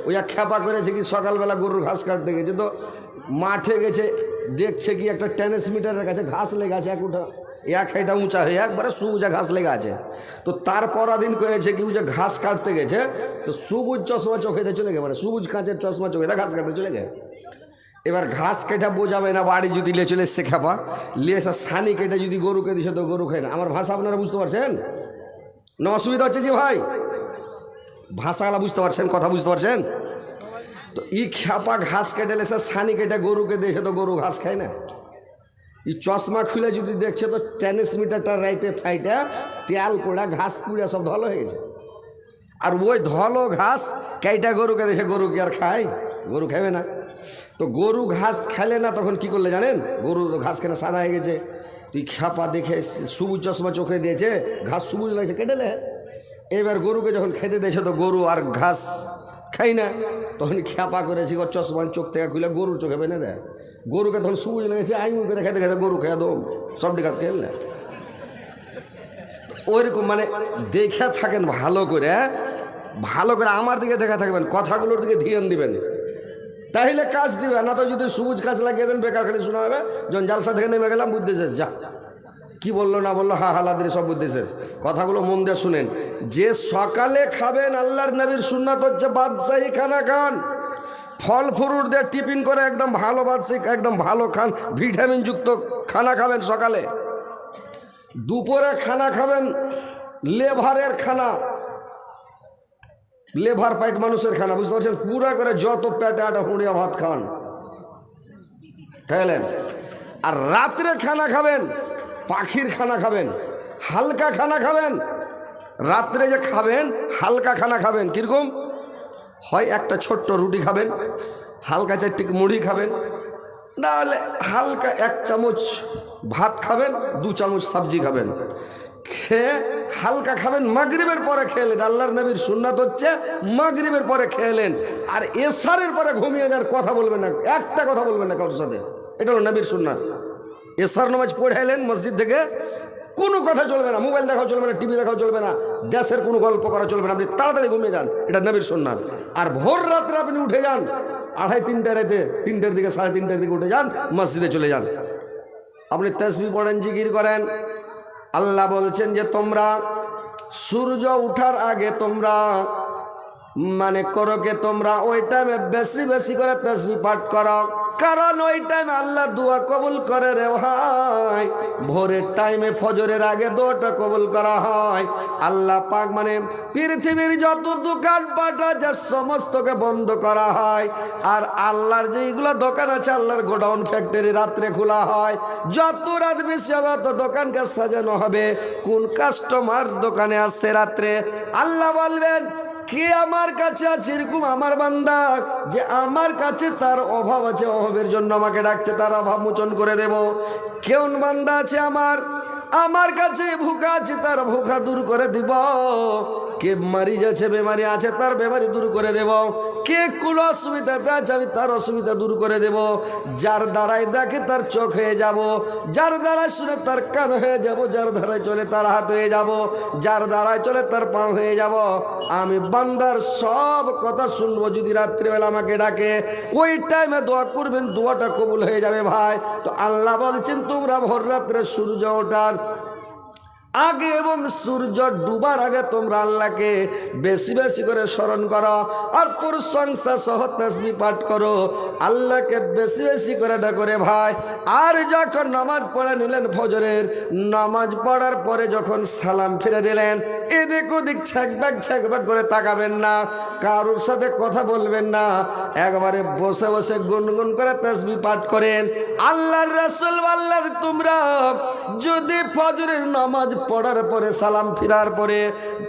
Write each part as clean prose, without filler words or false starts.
ওই এক খ্যাপা করেছে কি সকালবেলা গরুর ঘাস কাটতে গেছে, তো মাঠে গেছে, দেখছে কি একটা ট্রান্সমিটারের কাছে ঘাস লেগে আছে, এক হাইটা উঁচা হয়ে একবারে সবুজা ঘাস লেগে আছে। তো তারপর দিন করেছে কি যে ঘাস কাটতে গেছে, তো সবুজ চশমা চোখেতে চলে গে, মানে সবুজ কাঁচের চশমা চোখেতে ঘাস কাটতে চলে গে। এবার ঘাস কেটে বোঝাবে না, বাড়ি যদি লিয়ে চলে এসছে খ্যাপা, লিয়ে এসে সানি কেটে যদি গরুকে দিছে তো গরু খায় না। আমার ভাষা আপনারা বুঝতে পারছেন না? অসুবিধা হচ্ছে যে ভাই, ভাষাগুলা বুঝতে পারছেন, কথা বুঝতে পারছেন? তো ই খ্যাপা ঘাস কেটে লেসে সানি কেটে গরুকে দিয়েছে তো গরু ঘাস খায় না। ই চশমা খুলে যদি দেখছে তো ট্রান্সমিটারটা রাইতে ফাইটা তেল পোড়া ঘাস পুড়া সব ধলো হয়ে গেছে। আর ওই ধলো ঘাস কেইটা গরুকে দিয়েছে, গরু কি আর খায়? গরু খাবে না। তো গরু ঘাস খেলে না, তখন কি করলে জানেন? গরু ঘাস খেলে সাদা হয়ে গেছে, তুই খ্যাপা দেখে সবুজ চশমা চোখে দিয়েছে, ঘাস সবুজ লাগছে, কেটেলে। এবার গরুকে যখন খেতে দিয়েছে তো গরু আর ঘাস খাই না, তখন খ্যাপা করেছি ওর চশমা চোখ থেকে খুলে গরুর চোখে বেঁধে দেয়। গরুকে তখন সবুজ লেগেছে, আইমু করে খেতে খেতে গরু খেয়ে দো সবটি ঘাস খেল না। ওইরকম মানে দেখে থাকেন ভালো করে, ভালো করে আমার দিকে দেখা থাকবেন, কথাগুলোর দিকে ধ্যান দিবেন, তাহলে কাজ দিবে না। তো যদি সবুজ কাজ লাগিয়ে দেন বেকার খালি শোনা হবে। যখন জালসা থেকে নেমে গেলাম বুঝতে শেষ, যা কি বললো না বললো হা হালাদের সব বুঝতে শেষ। কথাগুলো মন দিয়ে শুনেন। যে সকালে খাবেন, আল্লাহর নবীর সুন্নাত হচ্ছে বাদশাহী খানা খান, ফল ফ্রুট দিয়ে টিফিন করে একদম ভালো বাদশাহী একদম ভালো খান, ভিটামিন যুক্ত খানা খাবেন সকালে। দুপুরে খানা খাবেন লেভারের খানা, লেভার পাইট মানুষের খানা, বুঝতে পারছেন? পুরা করে যত পেটে আটা হুঁড়িয়া ভাত খান খাইলেন। আর রাত্রে খানা খাবেন পাখির খানা খাবেন, হালকা খানা খাবেন। রাত্রে যে খাবেন হালকা খানা খাবেন, কীরকম হয়? একটা ছোট্ট রুটি খাবেন, হালকা 4টি মুড়ি খাবেন, না হলে হালকা 1 চামচ ভাত খাবেন, 2 চামচ সবজি খাবেন, খেয়ে হালকা খাবেন। মাগরিবের পরে খেলেন, আল্লাহর নবীর সুন্নাত হচ্ছে মাগরিবের পরে খেলেন। আর এশারের পরে ঘুমিয়ে যাওয়ার কথা বলবেন না, একটা কথা বলবেন না কারোর সাথে, এটা হলো নবীর সুন্নাত। এশার নামাজ পড়াইলেন মসজিদ থেকে, কোনো কথা চলবে না, মোবাইল দেখাও চলবে না, টিভি দেখাও চলবে না, দেশের কোনো গল্প করা চলবে না, আপনি তাড়াতাড়ি ঘুমিয়ে যান, এটা নবীর সুন্নাত। আর ভোর রাত্রে আপনি উঠে যান 2:30 রাতে, 3টের দিকে 3:30 দিকে উঠে যান, মসজিদে চলে যান, আপনি তাসবিহ পড়েন, জিকির করেন। আল্লাহ বলছেন যে তোমরা সূর্য উঠার আগে তোমরা মানে করো কে তোমরা ওই টাইমে বেশি বেশি করে তাসবিহ পাঠ করো, কারণ ওই টাইমে আল্লাহ দোয়া কবুল করে রে ভাই। ভোরের টাইমে ফজরের আগে দোয়াটা কবুল করা হয়। আল্লাহ পাক মানে পৃথিবীর যত দোকানপাট আছে সমস্তকে বন্ধ করা হয়। আর আল্লাহর যেইগুলো দোকান আছে, আল্লাহর গোডাউন ফ্যাক্টরি রাত্রে খোলা হয়। যত রাত বেশি হবে তত দোকানকে সাজানো হবে। কোন কাস্টমার দোকানে আসছে রাত্রে, আল্লাহ বলবেন কে আমার কাছে আছে এরকম আমার বান্দা যে আমার কাছে তার অভাব আছে, অভাবের জন্য আমাকে ডাকছে, তার অভাব মোচন করে দেব। কেমন বান্দা আছে আমার কাছে ভুখা আছে, তার ভুখা দূর করে দিব। কে মারিজ আছে, বেমারি আছে, তার বেমারি দূর করে দেব। কে কোন অসুবিধাতে আছে আমি তার অসুবিধা দূর করে দেব। যার দ্বারাই দেখে তার চোখ হয়ে যাব, যার দ্বারাই শুনে তার কান হয়ে যাব, যার দ্বারাই চলে তার হাত হয়ে যাব, যার দ্বারাই চলে তার পা হয়ে যাব। আমি বান্দার সব কথা শুনবো। যদি রাত্রিবেলা আমাকে ডাকে ওই টাইমে দোয়া করবেন, দোয়াটা কবুল হয়ে যাবে ভাই। তো আল্লাহ বলছেন তোমরা ভোর রাত্রে সূর্য ওঠার আগে এবং সূর্য ডুবার আগে তোমরা আল্লাহকে বেশি বেশি করে স্মরণ করো আর প্রশংসা সহ তাসবিহ পাঠ করো, আল্লাহকে বেশি বেশি করে ডাকো রে ভাই। আর যখন নামাজ পড়ে নিলেন ফজরের, নামাজ পড়ার পরে যখন সালাম ফিরে দিলেন, এদিক ওদিক ছ্যাঁক করে তাকাবেন না, কারোর সাথে কথা বলবেন না, একবারে বসে বসে গুনগুন করে তাসবিহ পাঠ করেন। আল্লাহর রাসূল বললেন তোমরা যদি ফজরের নামাজ পড়ার পরে সালাম ফিরার পরে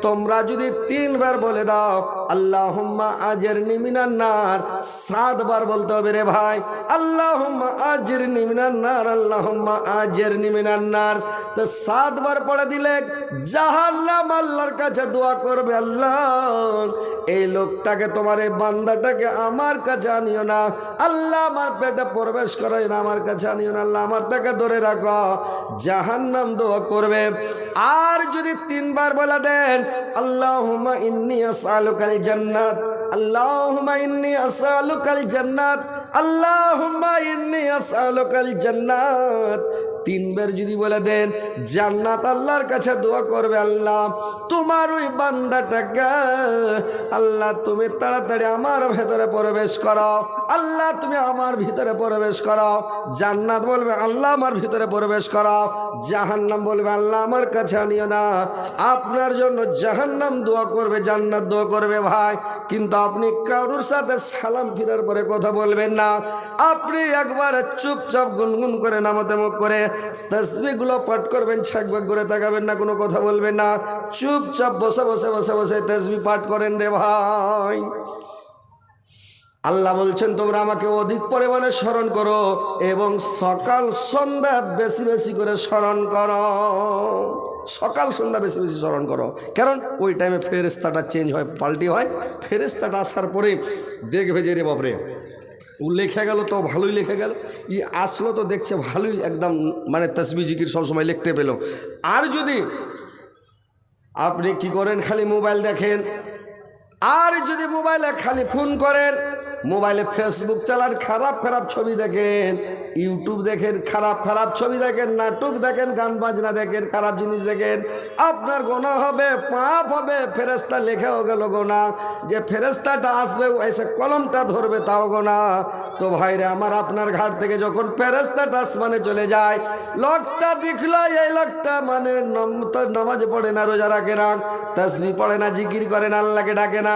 তোমরা যদি 3 বার বলে দাও আল্লাহুম্মা আজিরনি মিনান নার, 7 বার বলতে হবে রে ভাই। আল্লাহুম্মা আজিরনি মিনান নার, আল্লাহুম্মা আজিরনি মিনান নার। তো 7 বার পড়ে দিলে জাহান্নাম আল্লাহর কাছে দোয়া করবে, আল্লাহ এই লোকটাকে তোমার এই বান্দাটাকে আমার কাছে আনিও না, আল্লাহ আমার পেটে প্রবেশ করাই না, আমার কাছে আনিও না, আল্লাহ আমার তাকে ধরে রাখো। জাহান্নাম দোয়া করবে। আর যদি 3 বার বলে দেন আল্লাহুম্মা ইন্নী আসআলুকাল জান্নাত, আল্লাহুম্মা ইন্নী আসআলুকাল জান্নাত, আল্লাহুম্মা ইন্নী আসআলুকাল জান্নাত। 3 বার যদি বলে দেন জান্নাত আল্লাহর কাছে দোয়া করবে, আল্লাহ তোমার ওই বান্দাটাকে আল্লাহ তুমি তাড়াতাড়ি আমার ভেতরে প্রবেশ করো, আল্লাহ তুমি আমার ভিতরে প্রবেশ করো। জান্নাত বলবে আল্লাহ আমার ভিতরে প্রবেশ করো, জাহান্নাম বলবে আল্লাহ আমার কাছে আনিও না। আপনার জন্য জাহান্নাম দোয়া করবে, জান্নাত দোয়া করবে ভাই, কিন্তু আপনি কারোর সাথে সালাম ফিরার পরে কথা বলবেন না। আপনি একবার চুপচাপ গুনগুন করে নামাতে মুখ করে তাসবিহগুলো পাঠ করবেন, ছাকবাক করে তাকাবেন না, কোনো কথা বলবেন না, চুপচাপ বসে বসে বসে বসে তাসবিহ পাঠ করেন রে ভাই। আল্লাহ বলছেন তোমরা আমাকে অধিক পরিমাণে স্মরণ করো এবং সকাল সন্ধ্যা বেশি বেশি করে স্মরণ করো। সকাল সন্ধ্যা বেশি বেশি স্মরণ করো, কারণ ওই টাইমে ফেরেশতাটা চেঞ্জ হয়, পাল্টি হয়। ফেরেশতাটা আসার পরে দেখবে যে রে বাপরে ও লেখা গেল তো ভালোই লেখা গেল, ই আসলো তো দেখছে ভালোই একদম মানে তাসবিহ জিকির সবসময় লিখতে পেল। আর যদি আপনি কি করেন খালি মোবাইল দেখেন, আর যদি মোবাইলে খালি ফোন করেন, মোবাইলে ফেসবুক চালান, খারাপ খারাপ ছবি দেখেন, ইউটিউব দেখেন, খারাপ খারাপ ছবি দেখেন, নাটক দেখেন, গান বাজনা দেখেন, খারাপ জিনিস দেখেন, আপনার গোনা হবে, পাপ হবে। ফেরেশতা লেখাও গেল গোনা, যে ফেরেশতাটা আসবে এসে কলমটা ধরবে তাও গোনা। তো ভাইরে আমার, আপনার ঘাট থেকে যখন ফেরেশতাটা আসমানে চলে যায়, লোকটা দেখলো এই লোকটা মানে নামাজ পড়ে না, রোজা রাখে না, তাসবিহ পড়ে না, জিকির করে না, আল্লাহকে ডাকে না,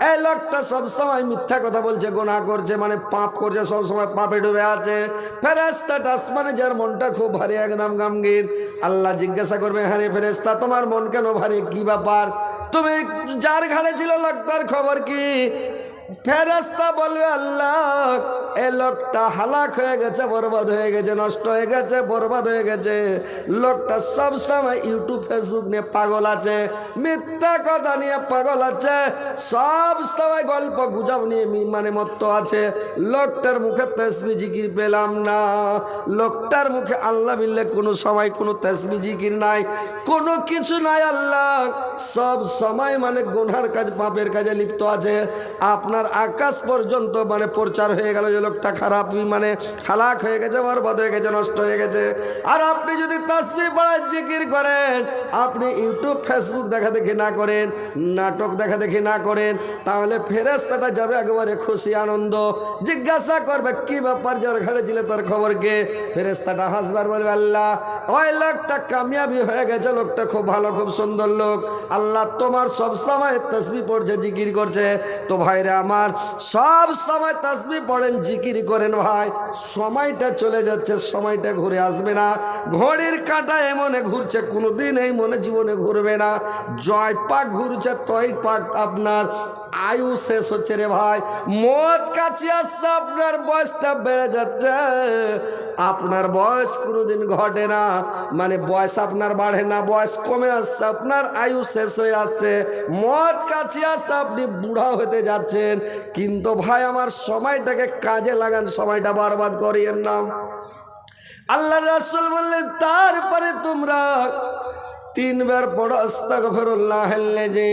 এই লোকটা সবসময় মিথ্যা কথা বলছে, গোনা করছে, মানে পাপ করছে, সবসময় পাপে ডুবে আছে। ফেরেশতাটা আসমানে যার মনটা খুব ভারী, একদম গমগীন, আল্লাহ জিজ্ঞাসা করবে হ্যাঁ রে ফেরেশতা তোমার মন কেন ভারী, কি ব্যাপার, তুমি যার ঘাড়ে ছিল লোকটার খবর কি? ফেরেশতা বলবে আল্লাহ এই লোকটা হালাক হয়ে গেছে, বরবাদ হয়ে গেছে, নষ্ট হয়ে গেছে, বরবাদ হয়ে গেছে। লোকটা সব সময় ইউটিউব ফেসবুক নিয়ে পাগল আছে, মিথ্যা কথা নিয়ে পাগল আছে, সব সময় গল্প গুজব নিয়ে মানে মত্ত আছে। লোকটার মুখে তাসবিহ জিকির পেলাম না, লোকটার মুখে আল্লাহ বিল্লাহ কোনো সময় কোনো তাসবিহ জিকির নাই, কোনো কিছু নাই। আল্লাহ সব সময় মানে গুনার কাজ, পাপের কাজে লিপ্ত আছে। আপনার আকাশ পর্যন্ত মানে প্রচার হয়ে গেল যে লোকটা খারাপ, মানে হালাক হয়ে গেছে, বরবাদ হয়ে গেছে, নষ্ট হয়ে গেছে। আর আপনি যদি তাসবিহ পড়ার জিকির করেন, আপনি ইউটিউব ফেসবুক দেখা দেখি না করেন, নাটক দেখা দেখি না করেন, তাহলে ফেরেশতাটা যাবে একেবারে খুশি আনন্দ, জিজ্ঞাসা করবে কি ব্যাপার, যার ঘাড়ে ছিল তার খবর কে? ফেরেশতাটা হাসবার বলবে আল্লাহ ওই লোকটা কামিয়াবি হয়ে গেছে, লোকটা খুব ভালো, খুব সুন্দর লোক, আল্লাহ তোমার সব সময় তাসবিহ পড়ছে, জিকির করছে। তো ভাইরা আমার, সব সময় তাসবিহ পড়েন, জিকির করেন ভাই, সময়টা চলে যাচ্ছে, সময়টা ঘুরে আসবে না। ঘড়ির কাঁটা এমনে ঘুরছে, কোনোদিন এই মনে জীবনে ঘুরবে না। জয় পাক ঘুরছে, তয় পাক আপনার আয়ু শেষ হচ্ছে রে ভাই, মত কাছে আসছে, আপনার বয়সটা বেড়ে যাচ্ছে। আপনার বয়স কোনোদিন ঘটে না, মানে বয়স আপনার বাড়ে না, বয়স কমে আসছে, আপনার আয়ু শেষ হয়ে আসছে, মত কাছে আসছে, আপনি বুড়া হতে যাচ্ছেন। কিন্তু ভাই আমার, সময়টাকে কাজে লাগান, সময়টা বরবাদ করিয়েন না। আল্লাহ রাসূল বললেন তারপরে তোমরা 3 বার পড়ো আস্তাগফিরুল্লাহাল্লাযী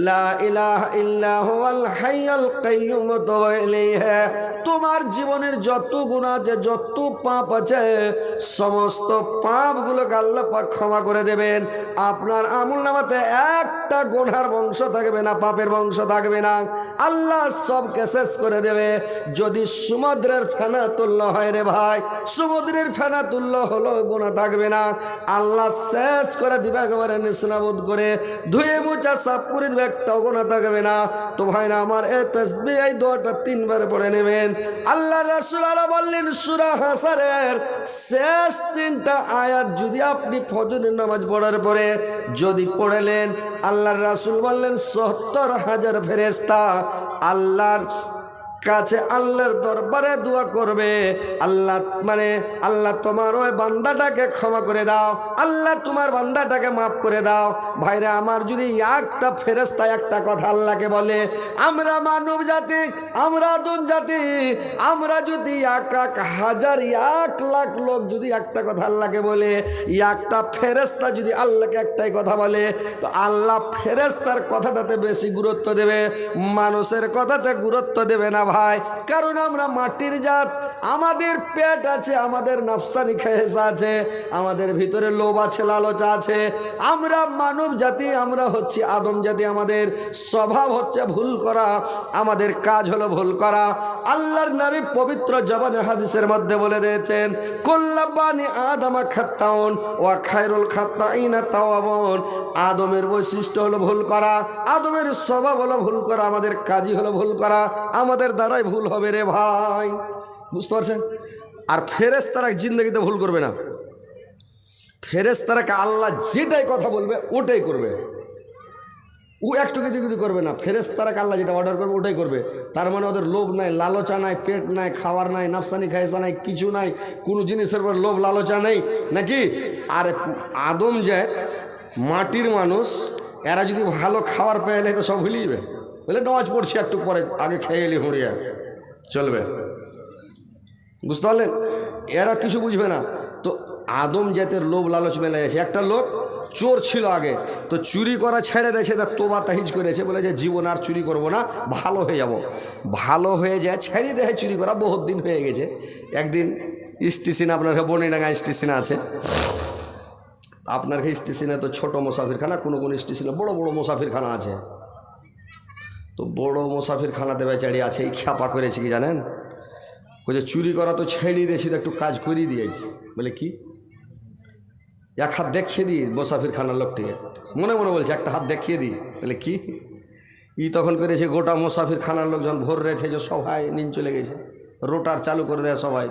লা ইলাহা ইল্লা হুয়াল হাইয়ুল কাইয়্যুম ওয়া তুবু ইলাইহি। তোমার জীবনের যত গুনাহ আছে, যত পাপ আছে, সমস্ত পাপগুলোকে আল্লাহ পাক ক্ষমা করে দেবেন। আপনার আমলনামাতে একটা গুনার বংশ থাকবে না, পাপের বংশ থাকবে না, আল্লাহ সবকে শেষ করে দেবে। যদি সমুদ্রের ফেনা তুল্য হয় রে ভাই, সমুদ্রের ফেনা তুল্য হলো গুনাহ থাকবে না, আল্লাহ শেষ করে দিবে, একেবারে নিষ্নাবুদ করে ধুয়ে মুছা সাফ করে দিবে, একটাও গুনাহ থাকবে না। তো ভাইরা আমার, এই তাসবিহ, এই দোয়াটা 3 বার পড়ে নেবেন। আল্লাহ রাসূল আরো বললেন সূরা হাসরের শেষ 3টা আয়াত যদি আপনি ফজরের নামাজ পড়ার পরে যদি পড়লেন, আল্লাহর রাসূল বললেন ৭০,০০০ ফেরেশতা আল্লাহর কাছে আল্লাহর দরবারে দোয়া করবে, আল্লাহ মানে আল্লাহ তোমার ওই বান্দাটাকে ক্ষমা করে দাও, আল্লাহ তোমার বান্দাটাকে মাফ করে দাও। ভাইরা আমার, যদি একটা ফেরেশতা একটা কথা আল্লাহকে বলে, আমরা মানব জাতি, আমরা আদম জাতি, আমরা যদি এক হাজার 1,00,000 লোক যদি একটা কথা আল্লাহকে বলে, একটা ফেরেশতা যদি আল্লাহকে একটাই কথা বলে, তো আল্লাহ ফেরেশতার কথাটাতে বেশি গুরুত্ব দেবে, মানুষের কথাতে গুরুত্ব দেবে না ভাই। কারণ আমরা মাটির জাত, আমাদের পেট আছে, আমাদের নফসানি খেয়েসা আছে, আমাদের ভিতরে লোভ আছে, লালচা আছে। আমরা মানব জাতি, আমরা হচ্ছে আদম জাতি, আমাদের স্বভাব হচ্ছে ভুল করা, আমাদের কাজ হলো ভুল করা। আল্লাহর নবী পবিত্র জবানে হাদিসের মধ্যে বলে দিয়েছেন, কুল্লাবানি আদমা খাত্তাউন ওয়া খায়রুল খাত্তাইনা তাওয়াবুন। আদমের বৈশিষ্ট্য হলো ভুল করা, আদমের স্বভাব হলো ভুল করা, আমাদের কাজই হলো ভুল করা, আমাদের দ্বারাই ভুল হবে রে ভাই। বুঝতে পারছেন? আর ফেরেশতারা জিন্দগিতে ভুল করবে না। ফেরেশতারাকে আল্লাহ যেটাই কথা বলবে ওটাই করবে, ও একটু কিছু করবে না। ফেরেশতারাকে আল্লাহ যেটা অর্ডার করবে ওটাই করবে। তার মানে ওদের লোভ নাই, লালচা নাই, পেট নাই, খাওয়ার নাই, নাফসানি খায়সা নাই, কিছু নাই, কোনো জিনিসের উপর লোভ লালচা নেই নাকি। আর আদম জাত মাটির মানুষ, এরা যদি ভালো খাবার পেয়ে তো সব ভুলে যাবে, বলে নামাজ পড়ছি একটু পরে, আগে খেয়ে এলি হুঁড়িয়ে চলবে। বুঝতে পারলেন? এরা কিছু বুঝবে না। তো আদম জাতের লোভ লালচ মেলে আছে। একটা লোক চোর ছিল আগে, তো চুরি করা ছেড়ে দিয়েছে, তার তোবা তাহিজ করেছে, বলে যে জীবন আর চুরি করবো না, ভালো হয়ে যাব। ভালো হয়ে যায়, ছেড়ে দেয় চুরি করা, বহুত দিন হয়ে গেছে। একদিন স্টেশন, আপনার বনিডাঙ্গা স্টেশন আছে, আপনার স্টেশনে তো ছোটো মুসাফিরখানা, কোনো কোনো স্টেশনে বড় বড় মুসাফিরখানা আছে। তো বড় মুসাফিরখানাতে বেচারি আছে, এই খ্যাপা করেছে কি জানেন, বলছে চুরি করা তো ছেড়ে দিয়েছি, তো একটু কাজ করিয়ে দিয়েছি। বলে কি? এক হাত দেখিয়ে দিই মুসাফিরখানার লোকটিকে, মনে মনে বলছে একটা হাত দেখিয়ে দিই। বলে কি? ই তখন করেছে, গোটা মুসাফিরখানার লোকজন ভোর রেখে যে সবাই নিন চলে গেছে, রোটার চালু করে দেয় সবাই,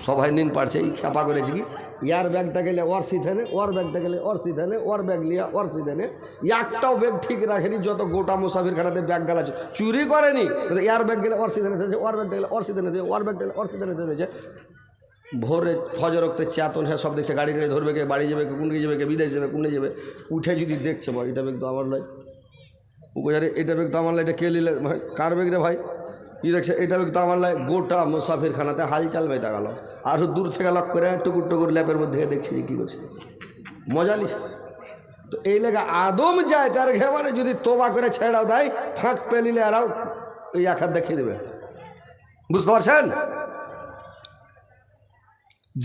সবাই নিন পারছে। এই খ্যাপা করেছে কি, ইয়ার ব্যাগটা গেলে ওর সিথানে, ওর ব্যাগটা গেলে ওর সিথানে, ওর ব্যাগ লিয়া ওর সিথানে, একটাও ব্যাগ ঠিক রাখেনি। যত গোটা মুসাফিরখানাতে ব্যাগ গালাছে, চুরি করেনি, ইয়ার ব্যাগ গেলে ওর সিথানে দিয়েছে, ওর ব্যাগ গেলে ওর সিথানে দিয়েছে, ওর ব্যাগ গেলে ওর সিথানে দিয়েছে। ভোরে ফজর রক্তে চেতন হ্যাঁ সব দেখছে, গাড়ি গাড়ি ধরবে, কে বাড়ি যাবে, কে কোন যাবে, কে বিদেশ যাবে, কোনে যাবে। উঠে যদি দেখছে ভাই এটা ব্যাগ তো আমার লাই, ও আরে এটা ব্যাগ তো আমার লাই, এটা কে নিলে ভাই, কার ব্যাগ রে ভাই? ই দেখছে এটা ব্যাগ তো আমার লাই। গোটা মুসাফিরখানাতে হালচাল বেঁধে গেল। আরও দূর থেকে লক করে টুকুর টুকুর ল্যাপের মধ্যে দেখছি কী করছে, মজা লিছে। তো এই লেগে আদম যায় তার ঘেমানে যদি তোবা করে ছেড়াও দেয়, ফাঁক পেলিলে আরাও ওই এক হাত দেখিয়ে দেবে। বুঝতে পারছেন?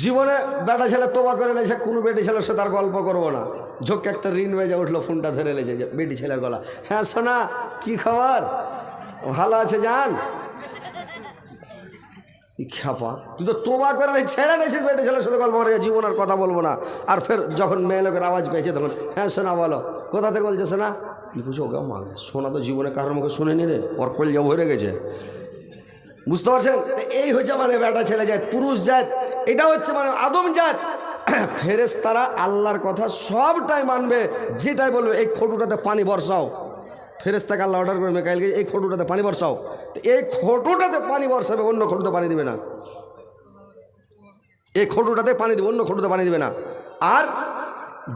জীবনে বেটা ছেলে তোবা করে লেছে, কোনো বেটি ছেলের সাথে তার গল্প করবো না। ঝোঁক একটা ঋণ বেজে উঠলো, ফোনটা ধরে লেছে যে বেটি ছেলের গলা। হ্যাঁ সোনা, কি খবর? ভালো আছে জান? খ্যাপা, তুই তো তোবা করে ছেড়ে দিয়েছিস, বেটি ছেলের সাথে গল্প করে, জীবন আর কথা বলবো না। আর ফের যখন মেয়ে লোকের আওয়াজ পেয়েছে তখন হ্যাঁ সোনা বলো, কোথা থেকে বলছে সোনা? কি বুঝছো? ওকে মাগে সোনা তো জীবনে কারোর মুখে শুনেনি রে, ওর কল যা ভরে গেছে। বুঝতে পারছেন? এই হচ্ছে মানে বেটা ছেলে জাত, পুরুষ জাত, এটা হচ্ছে মানে আদম জাত। ফেরেশতারা আল্লাহর কথা সবটাই মানবে, যেটাই বলবে। এই খটুটাতে পানি বর্ষাও, ফেরেশতাকে আল্লাহ অর্ডার করে মেকাইলকে, এই খটুটাতে পানি বর্ষাও। এই খটুটাতে পানি বর্ষাবে, অন্য খটুতে পানি দিবে না। এই খটুটাতে পানি দিবে, অন্য খটুতে পানি দিবে না। আর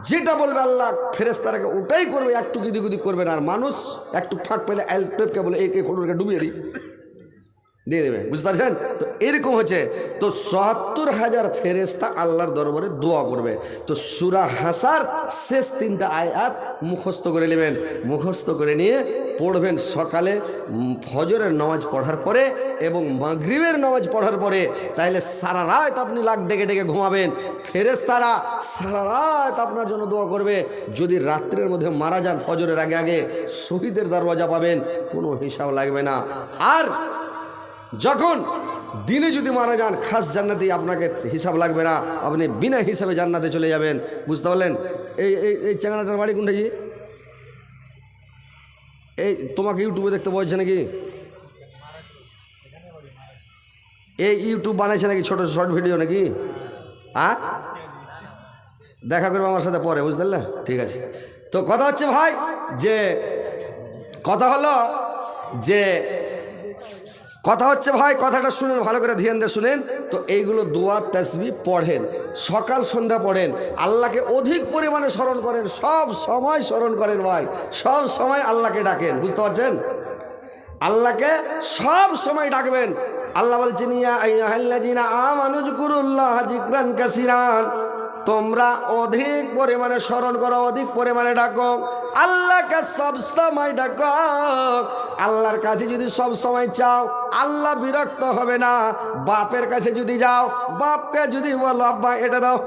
যেটা বলবে আল্লাহ, ফেরেশতারাকে ওটাই করবে, একটু গিদিগুদি করবে না। আর মানুষ একটু ফাঁক পেলে টেপকে বলে এই খটুটাকে ডুবিয়ে দিই, দিয়ে দেবে। বুঝতে পারছেন? তো এরকম হচ্ছে। তো ৭০,০০০ ফেরেশতা আল্লাহর দরবারে দোয়া করবে। তো সূরা হাসার শেষ ৩টা আয়াত মুখস্থ করে নেবেন, মুখস্থ করে নিয়ে পড়বেন সকালে ফজরের নামাজ পড়ার পরে এবং মাগরিবের নামাজ পড়ার পরে। তাইলে সারা রাত আপনি লাখ ডেকে ডেকে ঘুমাবেন, ফেরেশতারা সারা রাত আপনার জন্য দোয়া করবে। যদি রাত্রের মধ্যে মারা যান ফজরের আগে আগে, শহীদের দরওয়াজা পাবেন, কোনো হিসাব লাগবে না। আর যখন দিনে যদি মারা যান, খাস জান্নাতে আপনাকে হিসাব লাগবে না, আপনি বিনা হিসাবে জান্নাতে চলে যাবেন। বুঝতে পারলেন? এই এই চ্যাংড়াটার বাড়ি কোনটা? এই তোমাকে ইউটিউবে দেখতে বলছে নাকি? এই ইউটিউব বানাইছে নাকি, ছোট শর্ট ভিডিও নাকি? দেখা করবে আমার সাথে পরে, বুঝতে পারলে? ঠিক আছে। তো কথা হচ্ছে ভাই যে কথা হলো যে কথা হচ্ছে ভাই, কথাটা শুনেন, ভালো করে ধ্যান দিয়ে শুনেন। তো এইগুলো দোয়া তাসবিহ পড়েন, সকাল সন্ধ্যা পড়েন, আল্লাহকে অধিক পরিমাণে স্মরণ করেন, সব সময় স্মরণ করেন ভাই, সব সময় আল্লাহকে ডাকেন। বুঝতে পারছেন? আল্লাহকে সব সময় ডাকবেন। আল্লাহ বলছেন ইয়া আইয়ুহাল্লাযীনা আমানু যকুরুল্লাহ যিকরান কাসীরান, তোমরা অধিক পরিমাণে স্মরণ করো, অধিক পরিমাণে ডাকো, আল্লাহকে সব সময় ডাকো। আল্লাহর কাছে যদি সব সময় চাও, আল্লাহ বিরক্ত হবে না। বাপের কাছে যদি যাও, বাপকে যদি বলো আব্বা এটা দাও,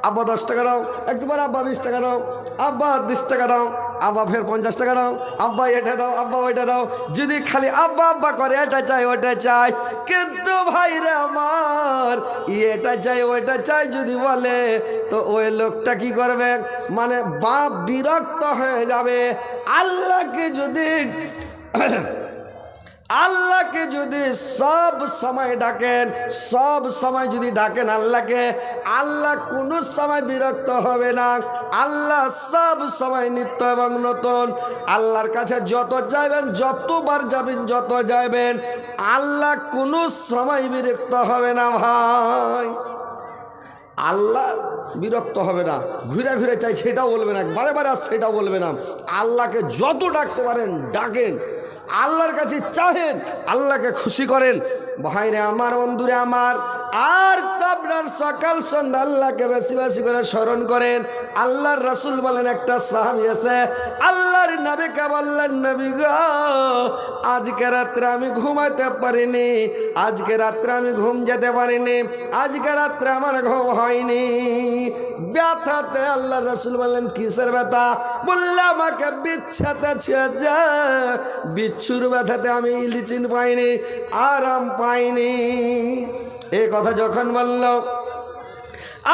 আব্বা 10 টাকা দাও, একটু পরে আব্বা 20 টাকা দাও, আব্বা 30 টাকা দাও, আব্বা ফের 50 টাকা দাও, আব্বা এটা দাও, আব্বা ওইটা দাও, যদি খালি আব্বা আব্বা করে এটা চাই ওইটা চাই, কিন্তু ভাই রে আমার এটা চাই ওইটা চাই যদি বলে, তো ওই লোকটা কি করবে, মানে বাপ বিরক্ত হয়ে যাবে। আল্লাহকে যদি আল্লাহকে যদি সব সময় ডাকেন, সব সময় যদি ডাকেন আল্লাহকে, আল্লাহ কোনো সময় বিরক্ত হবে না। আল্লাহ সব সময় নিত্য এবং নতুন। আল্লাহর কাছে যত চাইবেন, যতবার যাবেন, যত যাইবেন, আল্লাহ কোনো সময় বিরক্ত হবে না ভাই। আল্লাহ বিরক্ত হবে না, ঘুরে ঘুরে চাই সেটাও বলবে না, বারে বারে সেটাও বলবে না। আল্লাহকে যত ডাকতে পারেন ডাকেন, আল্লাহর কাছে চাহেন, আল্লাহকে খুশি করেন ভাইরে আমার, বন্ধুরে আমার। আর তো আপনার সকাল সন্ধ্যা আল্লাহকে বেশি বেশি করে স্মরণ করেন। আল্লাহর রাসূল বলেন, একটা সাহাবী আছে, আল্লাহর নবীকে বললেন, নবী গো আজকে রাত্রে আমি ঘুমাতে পারিনি, আজকে রাত্রে আমি ঘুম যেতে পারিনি, আজকে রাত্রে আমার ঘুম হয়নি ব্যথাতে। আল্লাহর রাসূল বললেন, কিসের ব্যথা? বললে আমাকে বিচ্ছাতে ছেড়ে, বিচ্ছুর ব্যথাতে আমি ইলিচিন পাইনি, আরাম পাইনি। এই কথা যখন বলল,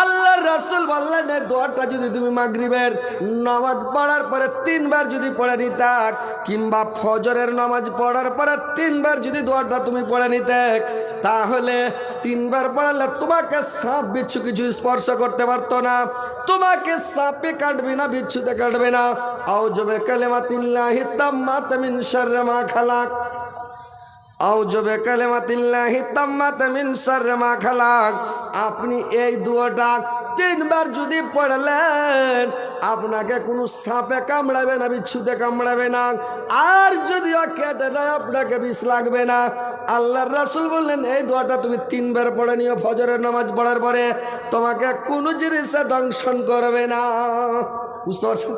আল্লাহর রাসূল বললেন, এই দোয়াটা যদি তুমি মাগরিবের নামাজ পড়ার পরে 3 বার যদি পড়ে নিতে, কিংবা ফজরের নামাজ পড়ার পরে 3 বার যদি দোয়াটা তুমি পড়ে নিতে, তাহলে 3 বার পড়ালে তোমাকে সাপ বিচ্ছু কিছু স্পর্শ করতে পারতো না, তোমাকে সাপে কাটবে না, বিচ্ছুতে কাটবে না। আউযু বিকালিমাতিল্লাহি তাম্মাত মিন শাররি মা খালাক, আউযু বিকালিমাতিল্লাহি তাম্মাত মিন শাররি মা খালাক। আপনি এই দোয়াটা 3 বার যদি পড়লেন, আপনাকে কোনো সাপে কামড়াবে না, বিচ্ছুতে কামড়াবে না, আর যদিও কেটে দেয় আপনাকে বিষ লাগবে না। আল্লাহর রাসূল বললেন, এই দোয়াটা তুমি 3 বার পড়ে নিও ফজরের নামাজ পড়ার পরে, তোমাকে কোনো জিনিসে দংশন করবে না। বুঝতে পারছেন?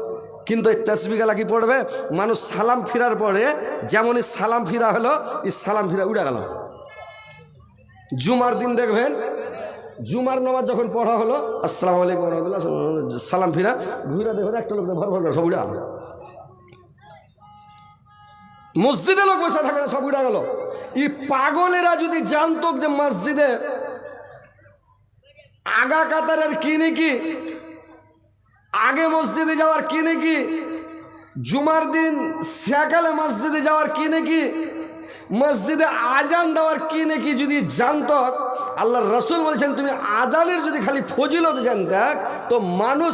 কিন্তু এই তাসবিহগালা কি পড়বে? মানুষ সালাম ফিরার পরে যেমনই সালাম ফিরা হলো, এই সালাম ফিরা উড়ে গেল। জুমার দিন দেখবেন, জুমার নামাজ যখন পড়া হলো, আসসালামু আলাইকুম ওয়া রাহমাতুল্লাহ, সালাম ফিরা ঘুরে দেখবেন একটা লোক ভর ভর করে সব উড়ে গেল। মসজিদে লোক বসে থাকে না, সব উড়ে গেল। এই পাগলেরা যদি জানতো যে মসজিদে আগা কাতারের কি নাকি, আগে মসজিদে যাওয়ার কি নাকি, জুমার দিন সকালে মসজিদে যাওয়ার কি নাকি, মসজিদে আজান দেওয়ার কি নাকি যদি জানত, আল্লাহর রাসূল বলছেন তুমি আজানের যদি খালি ফজিলত জানতে, তো মানুষ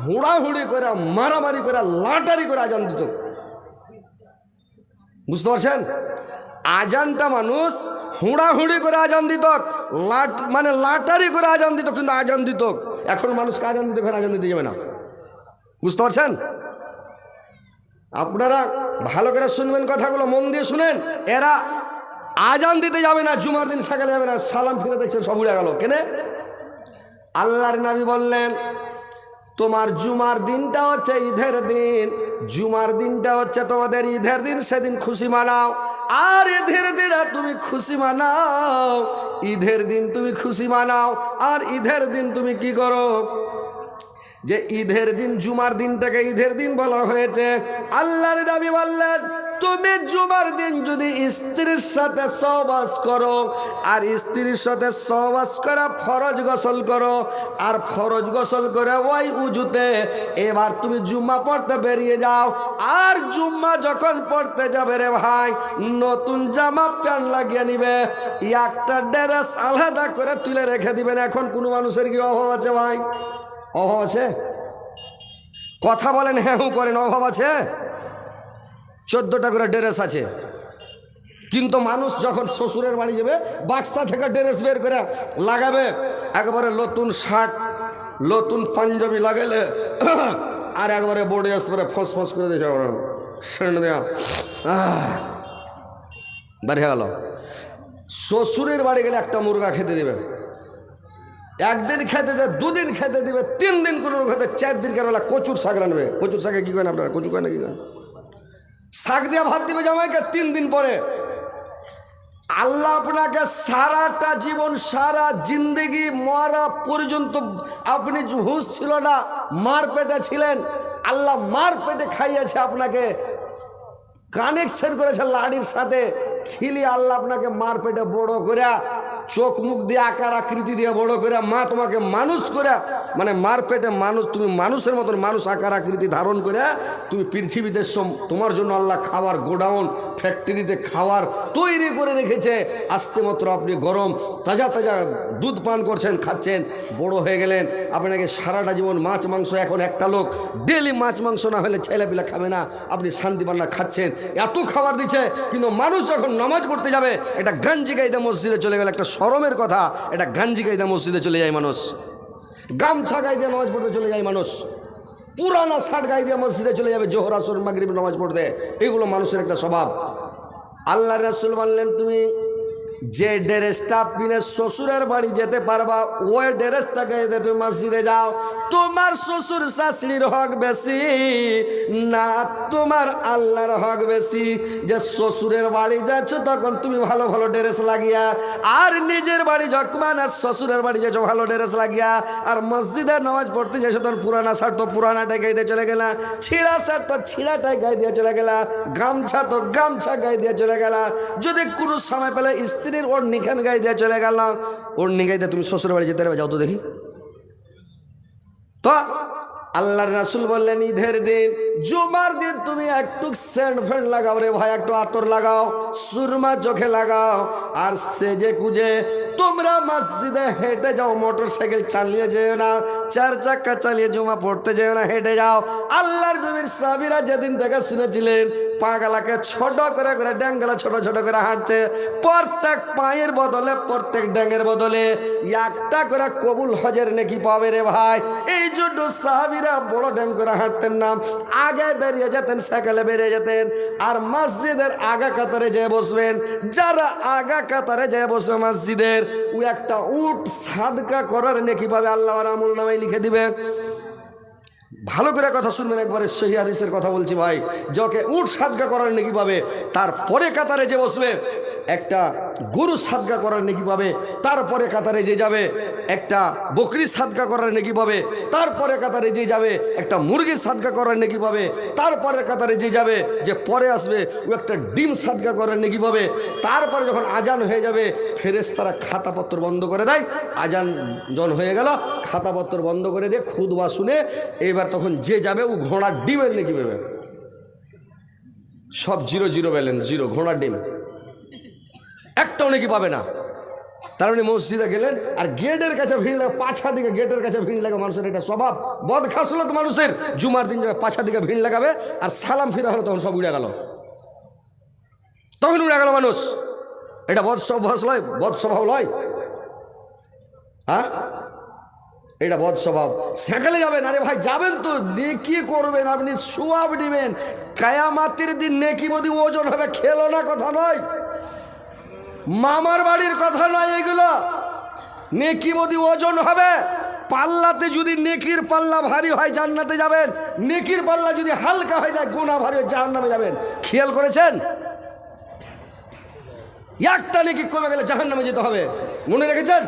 হুড়াহুড়ি করে, মারামারি করে, লাটারি করে আজান দিত। বুঝতে পারছেন? আজানটা মানুষ হুড়াহুড়ি করে আজান দিত, মানে লাটারি করে আজান দিত, কিন্তু আজান দিত। এখন মানুষকে আজান দিতে, এখন আজান দিতে যাবে না। বুঝতে পারছেন? আপনারা ভালো করে শুনবেন, কথাগুলো মন দিয়ে শুনেন। এরা আজান দিতে যাবে না, জুমার দিন সকালে যাবে না, সালাম ফিরে দেখছেন সব উড়ে গেল। কেন? আল্লাহর নবী বললেন, তোমার জুমার দিনটা হচ্ছে ঈদের দিন, জুমার দিনটা হচ্ছে তোমাদের ঈদের দিন, সেদিন খুশি মানাও। আর ঈদের দিন তুমি খুশি মানাও, ঈদের দিন তুমি খুশি মানাও। আর ঈদের দিন তুমি কি করো? যে ঈদের দিন, জুমার দিনটাকে ঈদের দিন বলা হয়েছে। আল্লাহর নবী বললেন, তুমি জুমার দিন যদি স্ত্রীর সাথে সহবাস করো, আর স্ত্রীর সাথে সহবাস করা ফরজ গোসল করো, আর ফরজ গোসল করে ওই উজুতে এবার তুমি জুম্মা পড়তে বেরিয়ে যাও। আর জুম্মা যখন পড়তে যাবে রে ভাই, নতুন জামা প্যান্ট লাগিয়ে নিবে, একটা ড্রেস আলাদা করে তুলে রেখে দিবেন। এখন কোনো মানুষের কি অভাব আছে ভাই? অভাব আছে? কথা বলেন, হ্যাঁ হুঁ করেন, অভাব আছে? 14টা করে ড্রেস আছে, কিন্তু মানুষ যখন শ্বশুরের বাড়ি যাবে বাক্সা থেকে ড্রেস বের করে লাগাবে, একবারে নতুন শার্ট নতুন পাঞ্জাবি লাগাইলে আর একবারে বডি আসবে ফস ফস করে দিয়েছে, সেন্ট দেওয়া বেরিয়ে গেল। শ্বশুরের বাড়ি গেলে একটা মুরগা খেতে দেবে, একদিন খেতে দেবে, দুদিন খেতে দিবে, 3 দিন কোনো খেতে, 4 দিন কেন কচুর শাক রানবে। কচুর শাকে কী করেন আপনারা? কচু করেন না কি করেন? শাক দিয়ে ভাত দিবে জামাইকে 3 দিন পরে। আল্লাহ আপনাকে সারাটা জীবন, সারা জিন্দগি মরা পর্যন্ত আপনি হুঁশ ছিল না, মার পেটে ছিলেন, আল্লাহ মার পেটে খাইয়েছে আপনাকে, কানেকশন করেছে লাড়ির সাথে, খিলি আল্লাহ আপনাকে মার পেটে বড় করে, চোখ মুখ দিয়ে আকার আকৃতি দিয়ে বড় করে, মা তোমাকে মানুষ করে, মানে মার পেটে মানুষ, তুমি মানুষের মতন মানুষ আকার আকৃতি ধারণ করে তুমি পৃথিবীতে তোমার জন্য আল্লাহ খাবার গোডাউন ফ্যাক্টরিতে খাবার তৈরি করে রেখেছে। আস্তে মাত্র আপনি গরম তাজা তাজা দুধ পান করছেন, খাচ্ছেন, বড় হয়ে গেলেন। আপনাকে সারাটা জীবন মাছ মাংস, এখন একটা লোক ডেলি মাছ মাংস না হলে ছেলেপিলা খাবে না, আপনি শান্তি পান্না খাচ্ছেন, এত খাবার দিচ্ছে, কিন্তু মানুষ যখন নামাজ পড়তে যাবে, একটা গাঞ্জি গাইদা মসজিদে চলে গেলে, একটা শরমের কথা, এটা গাঞ্জি গাইদা মসজিদে চলে যায় মানুষ, গামছা গায়ে দিয়ে নামাজ পড়তে চলে যায় মানুষ, পুরানা শার্ট গায়ে দিয়ে মসজিদে চলে যাবে জোহর আসর মাগরিব নামাজ পড়তে। এগুলো মানুষের একটা স্বভাব। আল্লাহ রাসূল বললেন, তুমি যে ড্রেসটা পিনে শ্বশুরের বাড়ি যেতে পারবা, ওই ড্রেসটা গায়ে দিয়ে তুমি মসজিদে যাও। তোমার শ্বশুর শাশুড়ির হক বেশি না তোমার আল্লাহর হক বেশি? যে শ্বশুরের বাড়ি যাচ্ছ তখন তুমি ভালো ভালো ড্রেস লাগিয়া, আর নিজের বাড়ি যখন আর শ্বশুরের বাড়ি যাচ্ছ ভালো ড্রেস লাগিয়া, আর মসজিদে নামাজ পড়তে যাচ্ছ তখন পুরানা শার্ট তো পুরানাটাই গায়ে দিয়ে চলে গেলা, ছিঁড়া শার্ট তো ছিঁড়াটাই গায়ে দিয়ে চলে গেলা, গামছা তো গামছা গায়ে দিয়ে চলে গেলা। যদি কোনো সময় পেলে স্ত্রীর ওড়নি খান গায়ে দিয়ে চলে গেলাম, ওড়নি গায়ে দিয়ে তুমি শ্বশুরের বাড়ি যেতে পারবে? যাও তো দেখি। তো আল্লাহর রাসূল বললেন, ঈদের দিন, জুমার দিন তুমি একটু সেন্ট ফেন্ট লাগাও রে ভাই, একটু আতর লাগাও, সুরমা চোখে লাগাও, আর সেজে কুজে তোমরা মসজিদে হেঁটে যাও। মোটর সাইকেল চালিয়ে যেও না, 4 চাক্কা চালিয়ে জুমা পড়তে যেও না, হেঁটে যাও। আল্লাহর নবীর সাহাবীরা যেদিন থেকে শুনেছিলেন পাগলাকে ছোট করে করে ড্যাঙ্গলা ছোট ছোট করে হাঁটছে, প্রত্যেক পায়ের বদলে প্রত্যেক ড্যাঙ্গের বদলে একটা করে কবুল হজের নেকি পাবে রে ভাই। এই জন্য সাহাবীরা বড় ড্যাং করে হাঁটতেন না, আগে বেরিয়ে যেতেন, সাইকেলে বেরিয়ে যেতেন, আর মসজিদের আগা কাতারে যেয়ে বসবেন। যারা আগা কাতারে যেয়ে বসবে মসজিদের, ও একটা উট সাদকা করার নেকি পাবে, আল্লাহ আর আমল নামায় লিখে দিবে। ভালো করে কথা শুনবেন, একবারে সহিহ হাদিসের কথা বলছি ভাই, যে ওকে উট সাদকা করার নেকি পাবে, তারপরে কাতারে যে বসবে একটা গরু সাদকা করার নেকি পাবে, তারপরে কাতারে যে যাবে একটা বকরি সাদকা করার নেকি পাবে, তারপরে কাতারে যে যাবে একটা মুরগি সাদকা করার নেকি পাবে, তারপরে কাতারে যে যাবে, যে পরে আসবে, ও একটা ডিম সাদকা করার নেকি পাবে। তারপরে যখন আজান হয়ে যাবে, ফেরেশতারা খাতাপত্র বন্ধ করে দেয়, আজান যখন হয়ে গেল খাতাপত্র বন্ধ করে দিয়ে খুতবা শুনে এবার তখন যে যাবে ও ঘোড়ার ডিমের নেকি পাবে। সব 0 0 পেলেন, 0 ঘোড়ার ডিম, একটাও নাকি পাবে না। তার মানে মসজিদে গেলেন আর গেটের কাছে ভিড় লাগে, পাছা দিকে গেটের কাছে ভিড় লাগে, মানুষের এটা স্বভাব, বদখাসলত মানুষের। জুমার দিন যাবে পাছা দিকে ভিড় লাগাবে, আর সালাম ফিরা হলো তখন সব উড়ে গেল, তখন উড়ে গেল মানুষ। এটা বদস্বভাব লয়, বদস্বভাব লয়, হ্যাঁ এটা বদস্বভাব। সেখানে যাবেন, আরে ভাই যাবেন তো নেকি করবেন, আপনি সোয়াব দিবেন, কায়ামাতের দিন নেকি মদি ওজন হবে, খেলো না কথা নয়, মামার বাড়ির কথা নয়, এগুলো নেকি মদি ওজন হবে। পাল্লাতে যদি নেকির পাল্লা ভারী হয় জান্নাতে যাবেন, নেকির পাল্লা যদি হালকা হয়ে যায় গুনাহ ভারী হয়ে জাহান্নামে যাবেন। খেয়াল করেছেন? একটা নেকি কমে গেলে জাহান্নামে যেতে হবে, মনে রেখেছেন?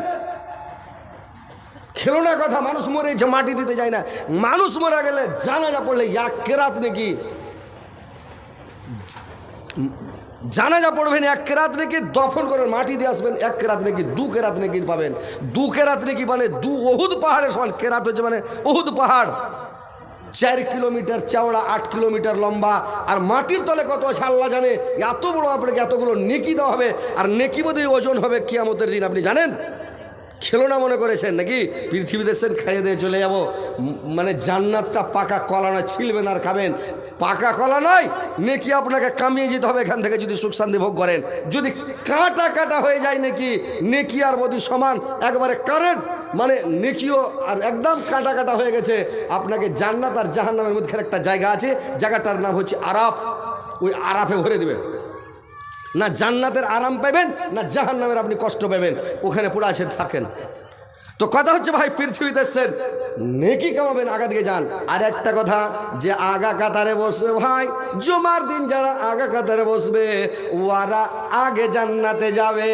খেলো না কথা, মানুষ মরেছে মাটি দিতে যায় না, মানুষ মরে গেলে জানাজা পড়লে এক কেরাত নাকি, জানাজা পড়বেন 1 কেরাত নাকি, দফন করেন মাটি দিয়ে আসবেন 1 কেরাত নাকি, 2 কেরাত নাকি পাবেন। 2 কেরাত নাকি মানে 2 ওহুদ পাহাড়ের সমান। কেরাত হচ্ছে মানে ওহুদ পাহাড়, 4 কিলোমিটার চওড়া, 8 কিলোমিটার লম্বা, আর মাটির তলে কত আছে আল্লাহ জানে। এত বড় আপনাকে এতগুলো নেকি দেওয়া হবে, আর নেকি মধ্যে ওজন হবে কিয়ামতের দিন, আপনি জানেন? খেলনা মনে করেছেন নাকি? পৃথিবীতে এসেছেন খাইয়ে দিয়ে চলে যাব, মানে জান্নাতটা পাকা কলা নয়, ছিলবেন আর খাবেন। পাকা কলা নয়, নেকি আপনাকে কামিয়ে যেতে হবে এখান থেকে যদি সুখ শান্তি ভোগ করেন। যদি কাটা কাটা হয়ে যায় নেকি, নেকি আর বদি সমান একবারে কারেন্ট, মানে নেকিও আর একদম কাটা কাটা হয়ে গেছে। আপনাকে জান্নাত আর জাহান্নামের মধ্যে একটা জায়গা আছে, জায়গাটার নাম হচ্ছে আরাফ। ওই আরাফে ভরে দেবে, না জান্নাতের আরাম পাবেন না জাহান্নামের আপনি কষ্ট পাবেন, ওখানে পুরো আসে থাকেন। তো কথা হচ্ছে ভাই, পৃথিবীতে এসেছেন নেকি কামাবেন, আগা দিকে যান। আর একটা কথা, যে আগা কাতারে বসবে ভাই, জুমার দিন যারা আগা কাতারে বসবে ওরা আগে জান্নাতে যাবে।